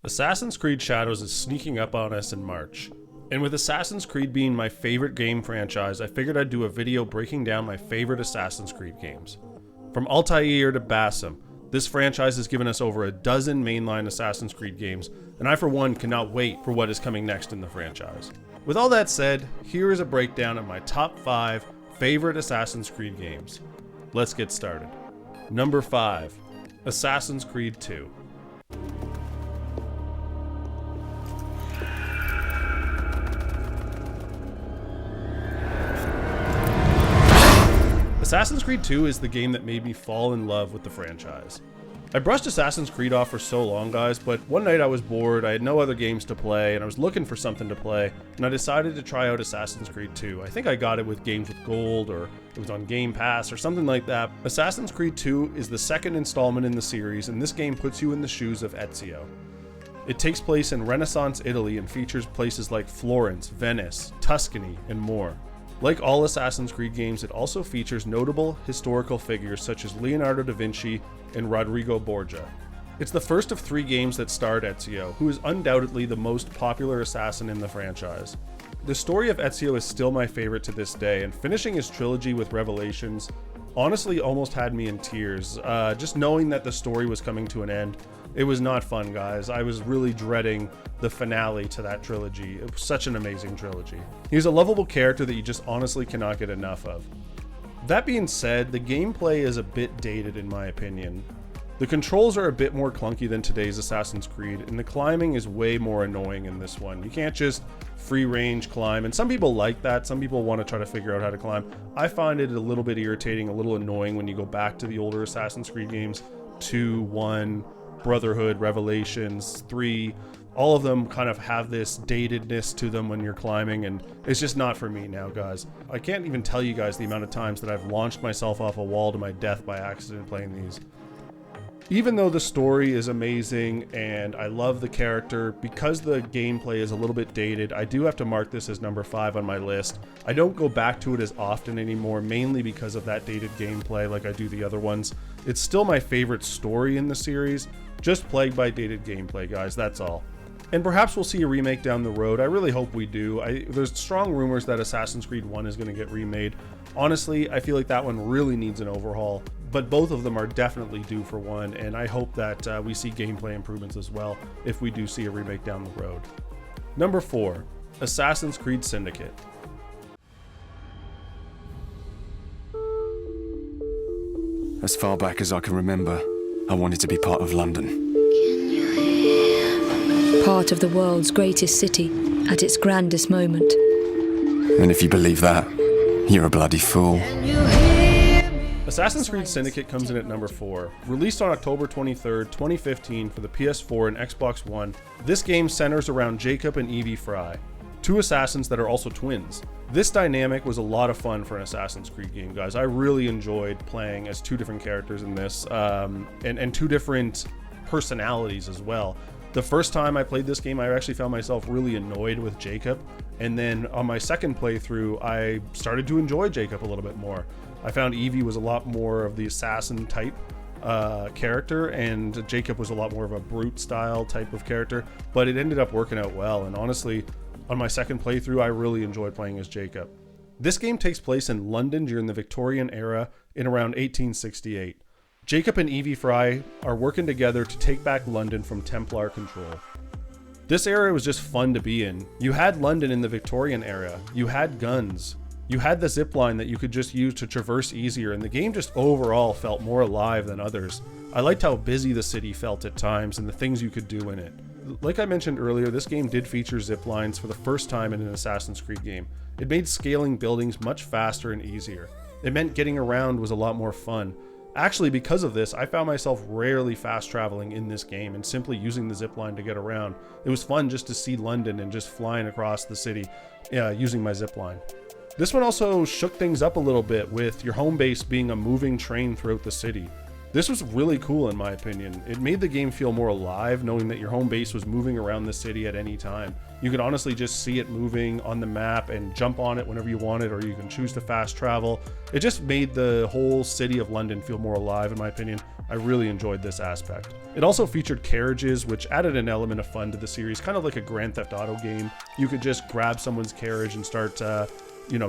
Assassin's Creed Shadows is sneaking up on us in March. And with Assassin's Creed being my favorite game franchise, I figured I'd do a video breaking down my favorite Assassin's Creed games. From Altair to Basim, this franchise has given us over a dozen mainline Assassin's Creed games, and I for one cannot wait for what is coming next in the franchise. With all that said, here is a breakdown of my top 5 favorite Assassin's Creed games. Let's get started. Number 5, Assassin's Creed 2. Assassin's Creed 2 is the game that made me fall in love with the franchise. I brushed Assassin's Creed off for so long, guys, but one night I was bored, I had no other games to play, and I was looking for something to play, and I decided to try out Assassin's Creed 2. I think I got it with Games with Gold, or it was on Game Pass, or something like that. Assassin's Creed 2 is the second installment in the series, and this game puts you in the shoes of Ezio. It takes place in Renaissance Italy and features places like Florence, Venice, Tuscany, and more. Like all Assassin's Creed games, it also features notable historical figures such as Leonardo da Vinci and Rodrigo Borgia. It's the first of 3 games that starred Ezio, who is undoubtedly the most popular assassin in the franchise. The story of Ezio is still my favorite to this day, and finishing his trilogy with Revelations honestly almost had me in tears. Just knowing that the story was coming to an end, it was not fun, guys. I was really dreading the finale to that trilogy. It was such an amazing trilogy. He's a lovable character that you just honestly cannot get enough of. That being said, the gameplay is a bit dated in my opinion. The controls are a bit more clunky than today's Assassin's Creed, and the climbing is way more annoying in this one. You can't just free range climb, and some people like that. Some people want to try to figure out how to climb. I find it a little bit irritating, a little annoying when you go back to the older Assassin's Creed games, 2, 1, Brotherhood, Revelations, 3, all of them kind of have this datedness to them when you're climbing, and it's just not for me now, guys. I can't even tell you guys the amount of times that I've launched myself off a wall to my death by accident playing these. Even though the story is amazing and I love the character, because the gameplay is a little bit dated, I do have to mark this as number 5 on my list. I don't go back to it as often anymore, mainly because of that dated gameplay like I do the other ones. It's still my favorite story in the series, just plagued by dated gameplay, guys, that's all. And perhaps we'll see a remake down the road. I really hope we do. There's strong rumors that Assassin's Creed 1 is going to get remade. Honestly, I feel like that one really needs an overhaul, but both of them are definitely due for one, and I hope that we see gameplay improvements as well if we do see a remake down the road. Number 4, Assassin's Creed Syndicate. As far back as I can remember, I wanted to be part of London. Part of the world's greatest city at its grandest moment. And if you believe that, you're a bloody fool. Assassin's Creed Syndicate comes in at number 4. Released on October 23rd, 2015 for the PS4 and Xbox One, this game centers around Jacob and Evie Fry, 2 assassins that are also twins. This dynamic was a lot of fun for an Assassin's Creed game, guys. I really enjoyed playing as 2 different characters in this, and 2 different personalities as well. The first time I played this game, I actually found myself really annoyed with Jacob, and then on my second playthrough, I started to enjoy Jacob a little bit more. I found Evie was a lot more of the assassin type character, and Jacob was a lot more of a brute style type of character, but it ended up working out well, and honestly, on my second playthrough, I really enjoyed playing as Jacob. This game takes place in London during the Victorian era in around 1868. Jacob and Evie Fry are working together to take back London from Templar control. This era was just fun to be in. You had London in the Victorian era, you had guns, you had the zipline that you could just use to traverse easier, and the game just overall felt more alive than others. I liked how busy the city felt at times and the things you could do in it. Like I mentioned earlier, this game did feature ziplines for the first time in an Assassin's Creed game. It made scaling buildings much faster and easier. It meant getting around was a lot more fun. Actually, because of this, I found myself rarely fast traveling in this game and simply using the zipline to get around. It was fun just to see London and just flying across the city using my zipline. This one also shook things up a little bit with your home base being a moving train throughout the city. This was really cool in my opinion. It made the game feel more alive knowing that your home base was moving around the city at any time. You could honestly just see it moving on the map and jump on it whenever you wanted, or you can choose to fast travel. It just made the whole city of London feel more alive in my opinion. I really enjoyed this aspect. It also featured carriages, which added an element of fun to the series, kind of like a Grand Theft Auto game. You could just grab someone's carriage and start,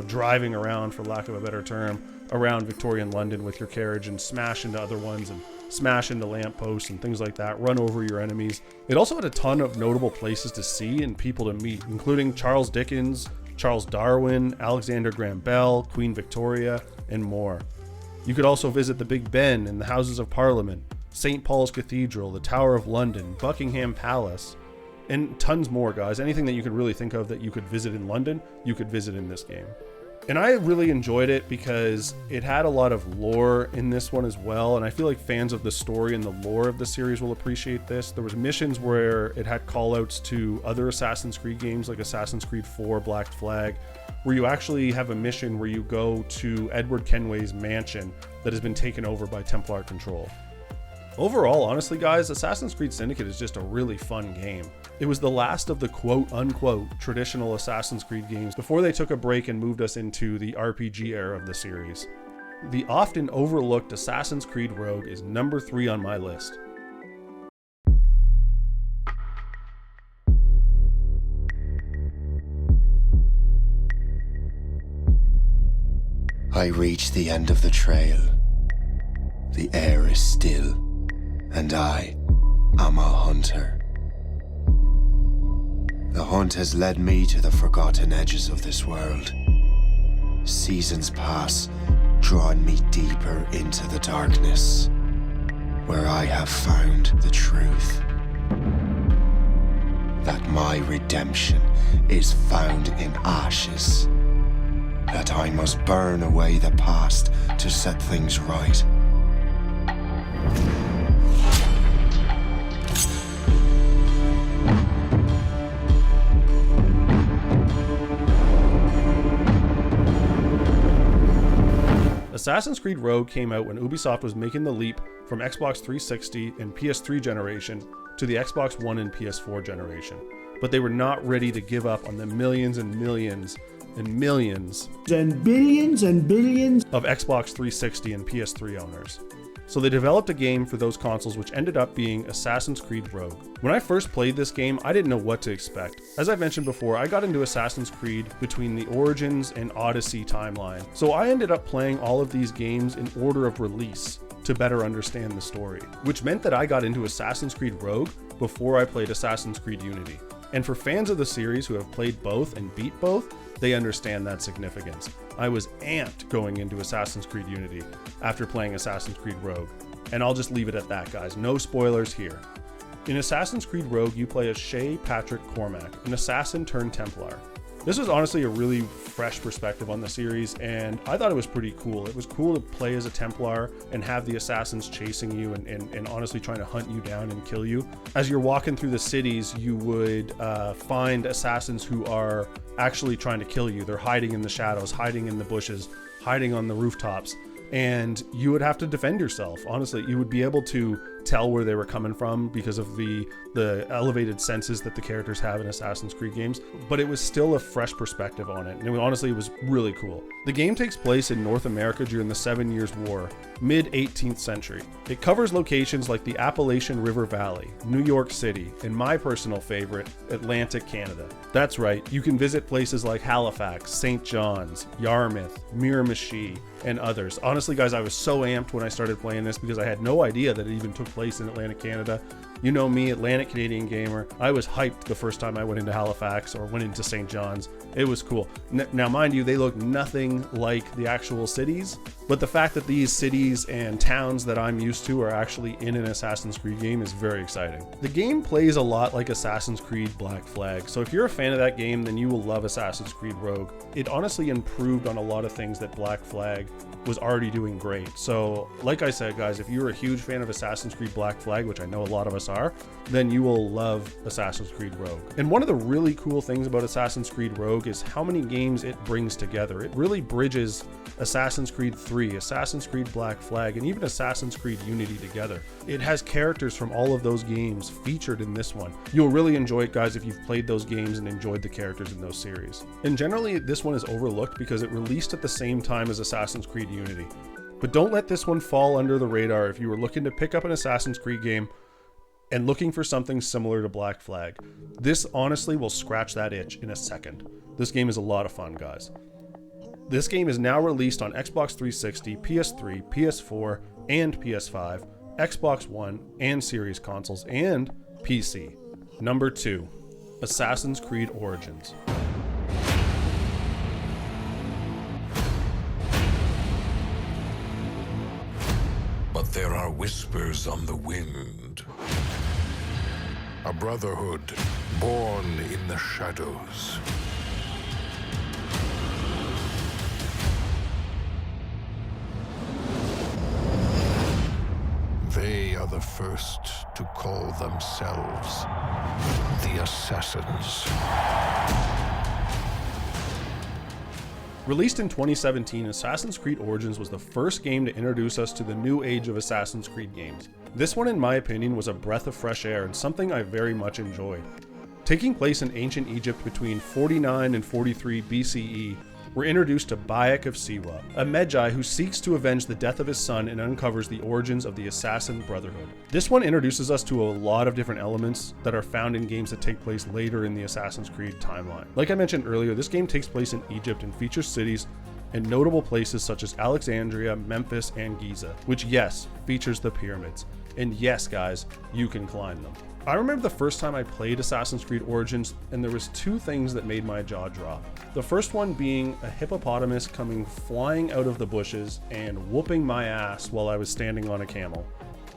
driving around, for lack of a better term, around Victorian London with your carriage and smash into other ones and smash into lampposts and things like that, run over your enemies. It also had a ton of notable places to see and people to meet, including Charles Dickens, Charles Darwin, Alexander Graham Bell, Queen Victoria, and more. You could also visit the Big Ben and the Houses of Parliament, St. Paul's Cathedral, the Tower of London, Buckingham Palace, and tons more, guys. Anything that you could really think of that you could visit in London, you could visit in this game. And I really enjoyed it because it had a lot of lore in this one as well, and I feel like fans of the story and the lore of the series will appreciate this. There was missions where it had callouts to other Assassin's Creed games like Assassin's Creed 4 Black Flag, where you actually have a mission where you go to Edward Kenway's mansion that has been taken over by Templar control. Overall, honestly guys, Assassin's Creed Syndicate is just a really fun game. It was the last of the quote-unquote traditional Assassin's Creed games before they took a break and moved us into the RPG era of the series. The often overlooked Assassin's Creed Rogue is number 3 on my list. I reach the end of the trail. The air is still, and I am a hunter. The hunt has led me to the forgotten edges of this world. Seasons pass, drawing me deeper into the darkness, where I have found the truth. That my redemption is found in ashes. That I must burn away the past to set things right. Assassin's Creed Rogue came out when Ubisoft was making the leap from Xbox 360 and PS3 generation to the Xbox One and PS4 generation, but they were not ready to give up on the millions and millions and millions and billions of Xbox 360 and PS3 owners. So they developed a game for those consoles which ended up being Assassin's Creed Rogue. When I first played this game, I didn't know what to expect. As I mentioned before, I got into Assassin's Creed between the Origins and Odyssey timeline. So I ended up playing all of these games in order of release to better understand the story, which meant that I got into Assassin's Creed Rogue before I played Assassin's Creed Unity. And for fans of the series who have played both and beat both, they understand that significance. I was amped going into Assassin's Creed Unity after playing Assassin's Creed Rogue. And I'll just leave it at that, guys. No spoilers here. In Assassin's Creed Rogue, you play as Shay Patrick Cormac, an assassin turned Templar. This was honestly a really fresh perspective on the series, and I thought it was pretty cool. It was cool to play as a Templar and have the assassins chasing you and honestly trying to hunt you down and kill you. As you're walking through the cities, you would find assassins who are actually trying to kill you. They're hiding in the shadows, hiding in the bushes, hiding on the rooftops, and you would have to defend yourself. Honestly, you would be able to tell where they were coming from because of the elevated senses that the characters have in Assassin's Creed games, but it was still a fresh perspective on it, and it was really cool. The game takes place in North America during the 7 Years' War, mid-18th century. It covers locations like the Appalachian River Valley, New York City, and my personal favorite, Atlantic Canada. That's right, you can visit places like Halifax, St. John's, Yarmouth, Miramichi, and others. Honestly, guys, I was so amped when I started playing this because I had no idea that it even took place in Atlantic Canada. You know me, Atlantic Canadian gamer. I was hyped the first time I went into Halifax or went into St. John's. It was cool. Now, mind you, they look nothing like the actual cities, but the fact that these cities and towns that I'm used to are actually in an Assassin's Creed game is very exciting. The game plays a lot like Assassin's Creed Black Flag, so if you're a fan of that game, then you will love Assassin's Creed Rogue. It honestly improved on a lot of things that Black Flag was already doing great. So like I said, guys, if you're a huge fan of Assassin's Creed Black Flag, which I know a lot of us are, then you will love Assassin's Creed Rogue. And one of the really cool things about Assassin's Creed Rogue is how many games it brings together. It really bridges Assassin's Creed 3, Assassin's Creed Black Flag, and even Assassin's Creed Unity together. It has characters from all of those games featured in this one. You'll really enjoy it, guys, if you've played those games and enjoyed the characters in those series. And generally, this one is overlooked because it released at the same time as Assassin's Creed Unity. But don't let this one fall under the radar if you are looking to pick up an Assassin's Creed game and looking for something similar to Black Flag. This honestly will scratch that itch in a second. This game is a lot of fun, guys. This game is now released on Xbox 360, PS3, PS4, and PS5, Xbox One, and Series consoles, and PC. Number 2, Assassin's Creed Origins. But there are whispers on the wind. A brotherhood born in the shadows. They are the first to call themselves the Assassins. Released in 2017, Assassin's Creed Origins was the first game to introduce us to the new age of Assassin's Creed games. This one, in my opinion, was a breath of fresh air and something I very much enjoyed. Taking place in ancient Egypt between 49 and 43 BCE, we're introduced to Bayek of Siwa, a Magi who seeks to avenge the death of his son and uncovers the origins of the Assassin Brotherhood. This one introduces us to a lot of different elements that are found in games that take place later in the Assassin's Creed timeline. Like I mentioned earlier, this game takes place in Egypt and features cities and notable places such as Alexandria, Memphis, and Giza, which yes, features the pyramids. And yes, guys, you can climb them. I remember the first time I played Assassin's Creed Origins, and there was two things that made my jaw drop. The first one being a hippopotamus coming flying out of the bushes and whooping my ass while I was standing on a camel.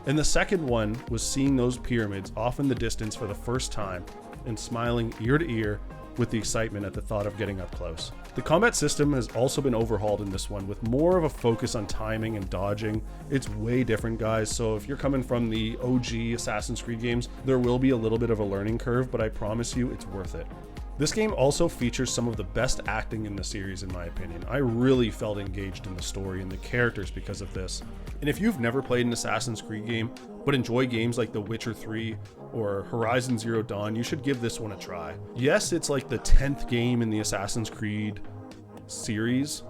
And the second one was seeing those pyramids off in the distance for the first time and smiling ear to ear with the excitement at the thought of getting up close. The combat system has also been overhauled in this one with more of a focus on timing and dodging. It's way different, guys, so if you're coming from the OG Assassin's Creed games, there will be a little bit of a learning curve, but I promise you it's worth it. This game also features some of the best acting in the series, in my opinion. I really felt engaged in the story and the characters because of this. And if you've never played an Assassin's Creed game, but enjoy games like The Witcher 3 or Horizon Zero Dawn, you should give this one a try. Yes, it's like the 10th game in the Assassin's Creed series,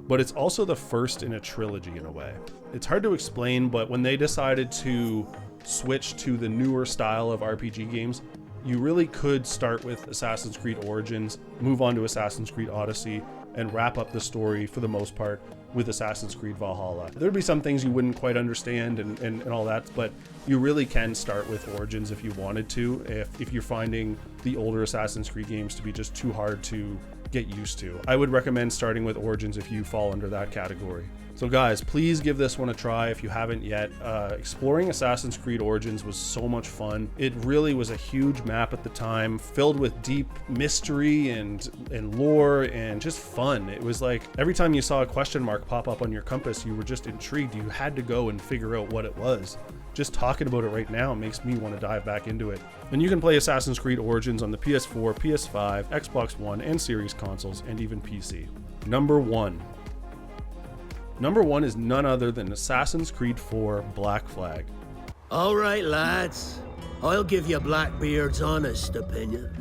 but it's also the first in a trilogy in a way. It's hard to explain, but when they decided to switch to the newer style of RPG games, you really could start with Assassin's Creed Origins, move on to Assassin's Creed Odyssey, and wrap up the story for the most part with Assassin's Creed Valhalla. There'd be some things you wouldn't quite understand and all that, but you really can start with Origins if you wanted to, if you're finding the older Assassin's Creed games to be just too hard to get used to. I would recommend starting with Origins if you fall under that category. So guys, please give this one a try if you haven't yet. Exploring Assassin's Creed Origins was so much fun. It really was a huge map at the time, filled with deep mystery and lore and just fun. It was like every time you saw a question mark pop up on your compass, you were just intrigued. You had to go and figure out what it was. Just talking about it right now makes me want to dive back into it. And you can play Assassin's Creed Origins on the PS4, PS5, Xbox One, and Series consoles, and even PC. Number 1. Number 1 is none other than Assassin's Creed 4 Black Flag. All right, lads. I'll give you Blackbeard's honest opinion.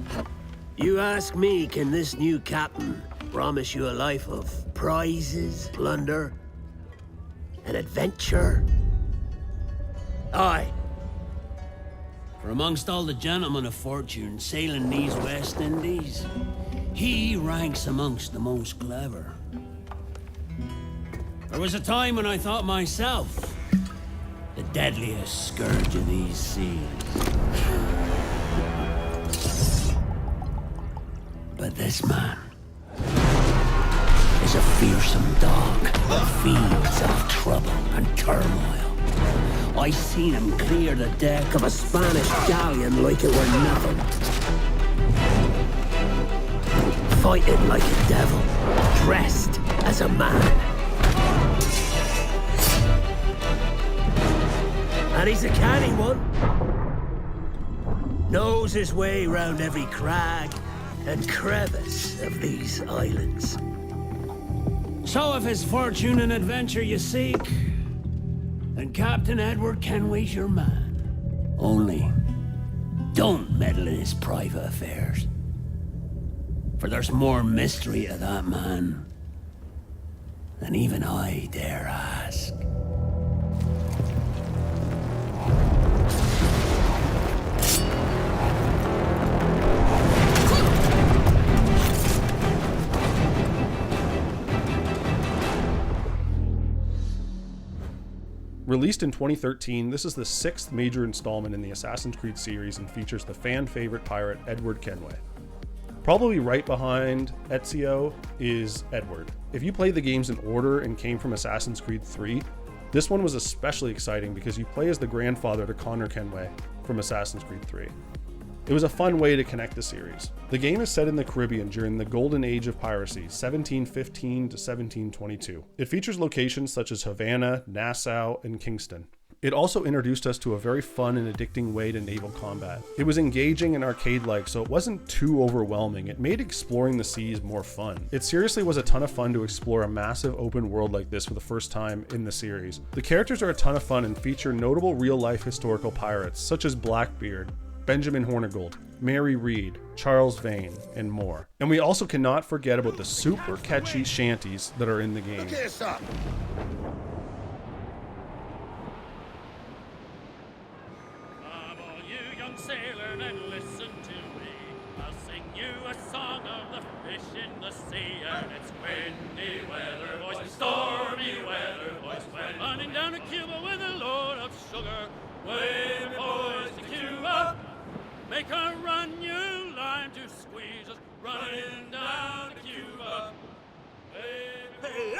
You ask me, can this new captain promise you a life of prizes, plunder, and adventure? Aye. For amongst all the gentlemen of fortune sailing these West Indies, he ranks amongst the most clever. There was a time when I thought myself the deadliest scourge of these seas. But this man is a fearsome dog that feeds off trouble and turmoil. I seen him clear the deck of a Spanish galleon like it were nothing. Fighting like a devil, dressed as a man. And he's a canny one. Knows his way round every crag and crevice of these islands. So if his fortune and adventure you seek, then Captain Edward Kenway's your man. Only, don't meddle in his private affairs. For there's more mystery to that man than even I dare ask. Released in 2013, this is the 6th major installment in the Assassin's Creed series and features the fan favorite pirate Edward Kenway. Probably right behind Ezio is Edward. If you played the games in order and came from Assassin's Creed 3, this one was especially exciting because you play as the grandfather to Connor Kenway from Assassin's Creed 3. It was a fun way to connect the series. The game is set in the Caribbean during the golden age of piracy, 1715 to 1722. It features locations such as Havana, Nassau, and Kingston. It also introduced us to a very fun and addicting way to naval combat. It was engaging and arcade-like, so it wasn't too overwhelming. It made exploring the seas more fun. It seriously was a ton of fun to explore a massive open world like this for the first time in the series. The characters are a ton of fun and feature notable real-life historical pirates, such as Blackbeard, Benjamin Hornigold, Mary Read, Charles Vane, and more. And we also cannot forget about the super catchy shanties that are in the game. Come all you young sailor and listen to me. I'll sing you a song of the fish in the sea. And it's windy weather, boys, stormy weather, boys. When running down to Cuba with a load of sugar. Way boys to Cuba. Make her run, you lime to squeeze us, running down to Cuba.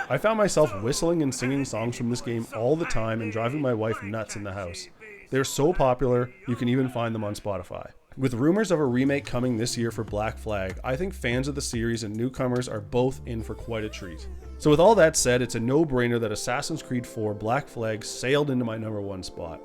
I found myself whistling and singing songs from this game all the time and driving my wife nuts in the house. They're so popular, you can even find them on Spotify. With rumors of a remake coming this year for Black Flag, I think fans of the series and newcomers are both in for quite a treat. So with all that said, it's a no-brainer that Assassin's Creed 4 Black Flag sailed into my #1 spot.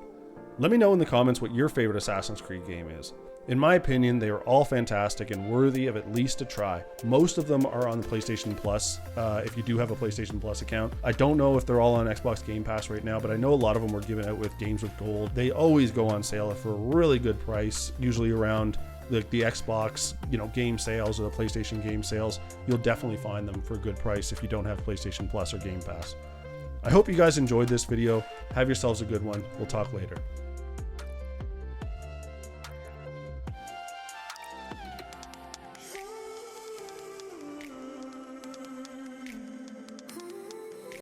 Let me know in the comments what your favorite Assassin's Creed game is. In my opinion, they are all fantastic and worthy of at least a try. Most of them are on the PlayStation Plus, if you do have a PlayStation Plus account. I don't know if they're all on Xbox Game Pass right now, but I know a lot of them were given out with games with gold. They always go on sale for a really good price, usually around the Xbox, game sales or the PlayStation game sales. You'll definitely find them for a good price if you don't have PlayStation Plus or Game Pass. I hope you guys enjoyed this video. Have yourselves a good one. We'll talk later.